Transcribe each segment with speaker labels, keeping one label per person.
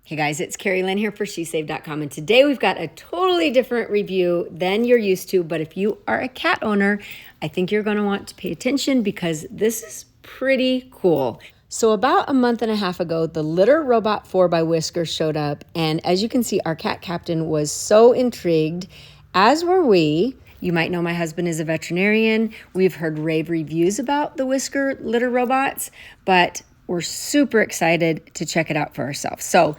Speaker 1: Hey guys, it's Carrie Lynn here for SheSave.com, and today we've got a totally different review than you're used to, but if you are a cat owner, I think you're going to want to pay attention because this is pretty cool. So about a month and a half ago, the Litter Robot 4 by Whisker showed up, and as you can see, our cat captain was so intrigued, as were we. You might know my husband is a veterinarian. We've heard rave reviews about the Whisker litter robots, but we're super excited to check it out for ourselves. So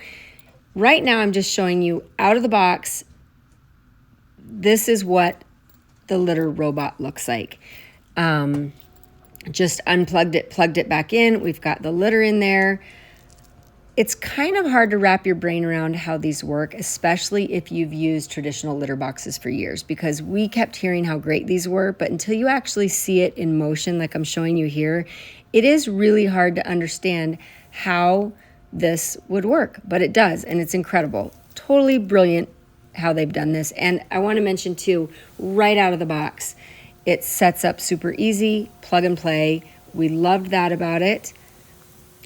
Speaker 1: right now I'm just showing you out of the box. This is what the litter robot looks like. Just unplugged it, plugged it back in. We've got the litter in there. It's kind of hard to wrap your brain around how these work, especially if you've used traditional litter boxes for years, because we kept hearing how great these were, but until you actually see it in motion like I'm showing you here, it is really hard to understand how this would work, but it does, and it's incredible. Totally brilliant how they've done this. And I want to mention too, right out of the box, it sets up super easy, plug and play. We loved that about it.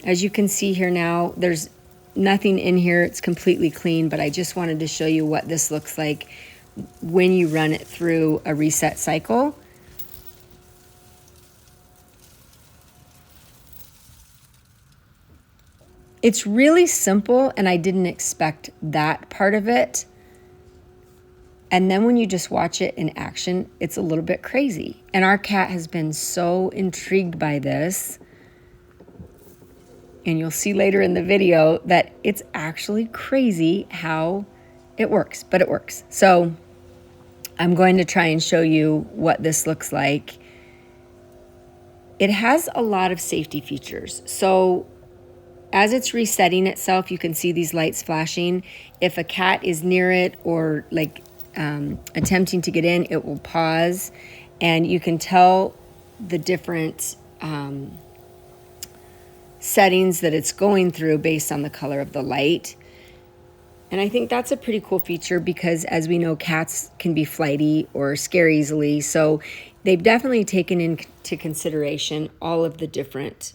Speaker 1: As you can see here now, there's nothing in here. It's completely clean, but I just wanted to show you what this looks like when you run it through a reset cycle. It's really simple, and I didn't expect that part of it. And then when you just watch it in action, it's a little bit crazy. And our cat has been so intrigued by this. And you'll see later in the video that it's actually crazy how it works, but it works. So I'm going to try and show you what this looks like. It has a lot of safety features. So as it's resetting itself, you can see these lights flashing. If a cat is near it or like attempting to get in, it will pause, and you can tell the different settings that it's going through based on the color of the light. And I think that's a pretty cool feature because, as we know, cats can be flighty or scare easily. So they've definitely taken into consideration all of the different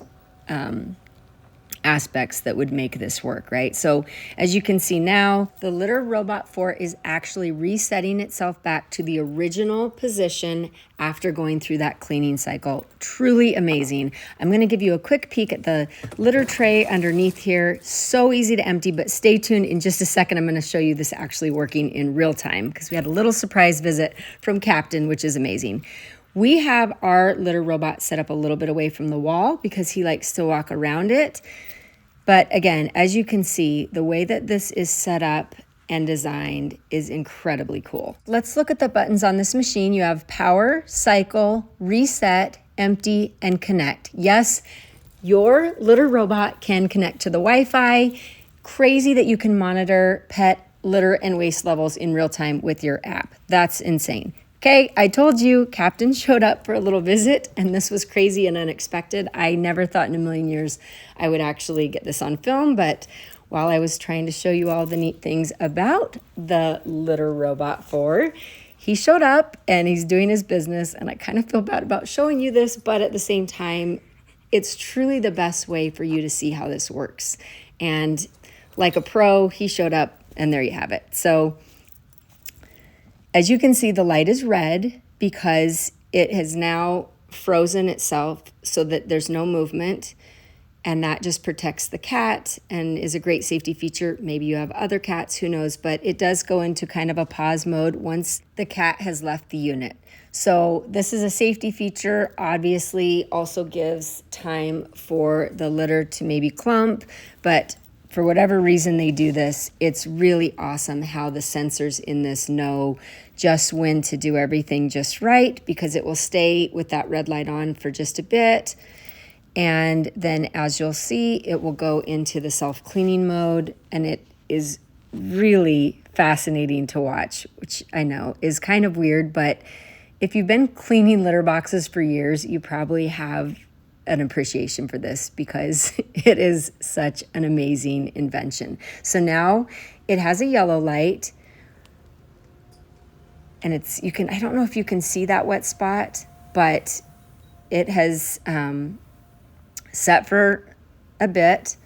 Speaker 1: aspects that would make this work, right? So as you can see now, the Litter Robot 4 is actually resetting itself back to the original position after going through that cleaning cycle. Truly amazing. I'm going to give you a quick peek at the litter tray underneath here. So easy to empty, but stay tuned. In just a second, I'm going to show you this actually working in real time because we had a little surprise visit from Captain, which is amazing. We have our litter robot set up a little bit away from the wall because he likes to walk around it. But again, as you can see, the way that this is set up and designed is incredibly cool. Let's look at the buttons on this machine. You have power, cycle, reset, empty, and connect. Yes, your litter robot can connect to the Wi-Fi. Crazy that you can monitor pet litter and waste levels in real time with your app. That's insane. Okay, I told you, Captain showed up for a little visit, and this was crazy and unexpected. I never thought in a million years I would actually get this on film, but while I was trying to show you all the neat things about the Litter Robot 4, he showed up and he's doing his business, and I kind of feel bad about showing you this, but at the same time, it's truly the best way for you to see how this works. And like a pro, he showed up, and there you have it. So as you can see, the light is red because it has now frozen itself so that there's no movement, and that just protects the cat and is a great safety feature. Maybe you have other cats, who knows, but it does go into kind of a pause mode once the cat has left the unit. So this is a safety feature, obviously also gives time for the litter to maybe clump, but for whatever reason they do this, it's really awesome how the sensors in this know just when to do everything just right, because it will stay with that red light on for just a bit. And then as you'll see, it will go into the self-cleaning mode, and it is really fascinating to watch, which I know is kind of weird, but if you've been cleaning litter boxes for years, you probably have an appreciation for this because it is such an amazing invention. So now it has a yellow light, and it's, you can, I don't know if you can see that wet spot, but it has set for a bit,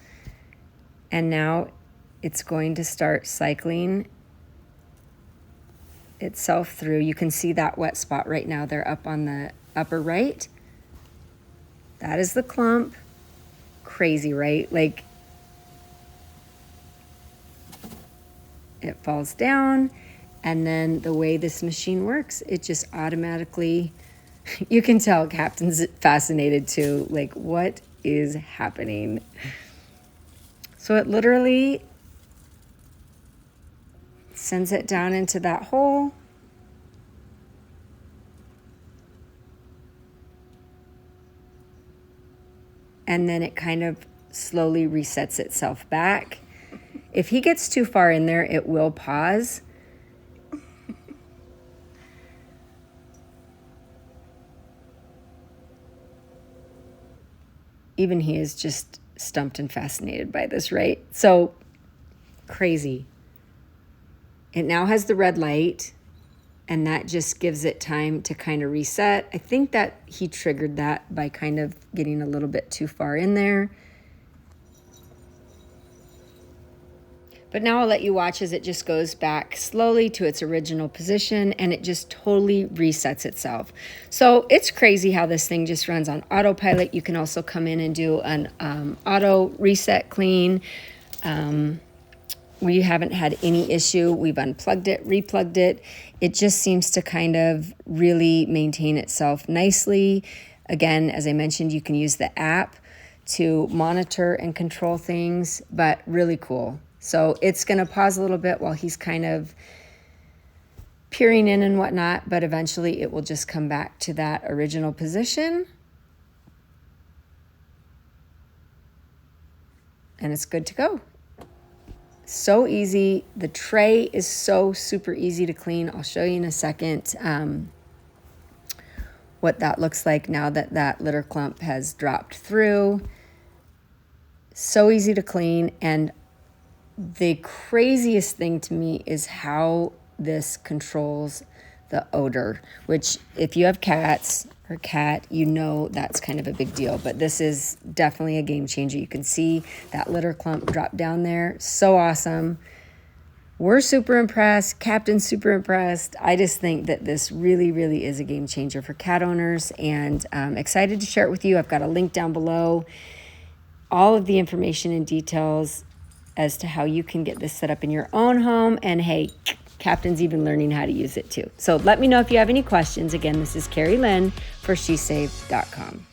Speaker 1: and now it's going to start cycling itself through. You can see that wet spot right now there up on the upper right. That is the clump. Crazy, right? Like, it falls down, and then the way this machine works, it just automatically, you can tell Captain's fascinated too. Like, what is happening? So it literally sends it down into that hole. And then it kind of slowly resets itself back. If he gets too far in there, it will pause. Even he is just stumped and fascinated by this, right? So crazy. It now has the red light, and that just gives it time to kind of reset. I think that he triggered that by kind of getting a little bit too far in there. But now I'll let you watch as it just goes back slowly to its original position, and it just totally resets itself. So it's crazy how this thing just runs on autopilot. You can also come in and do an auto reset clean. We haven't had any issue. We've unplugged it, replugged it. It just seems to kind of really maintain itself nicely. Again, as I mentioned, you can use the app to monitor and control things, but really cool. So it's going to pause a little bit while he's kind of peering in and whatnot, but eventually it will just come back to that original position. And it's good to go. So easy. The tray is so super easy to clean. I'll show you in a second what that looks like now that that litter clump has dropped through. So easy to clean. And the craziest thing to me is how this controls the odor, which if you have cats or cat, you know that's kind of a big deal. But this is definitely a game changer. You can see that litter clump drop down there. So awesome. We're super impressed. Captain's super impressed. I just think that this really, really is a game changer for cat owners, and I'm excited to share it with you. I've got a link down below. All of the information and details as to how you can get this set up in your own home. And hey, Captain's even learning how to use it too. So let me know if you have any questions. Again, this is Carrie Lynn for SheSafe.com.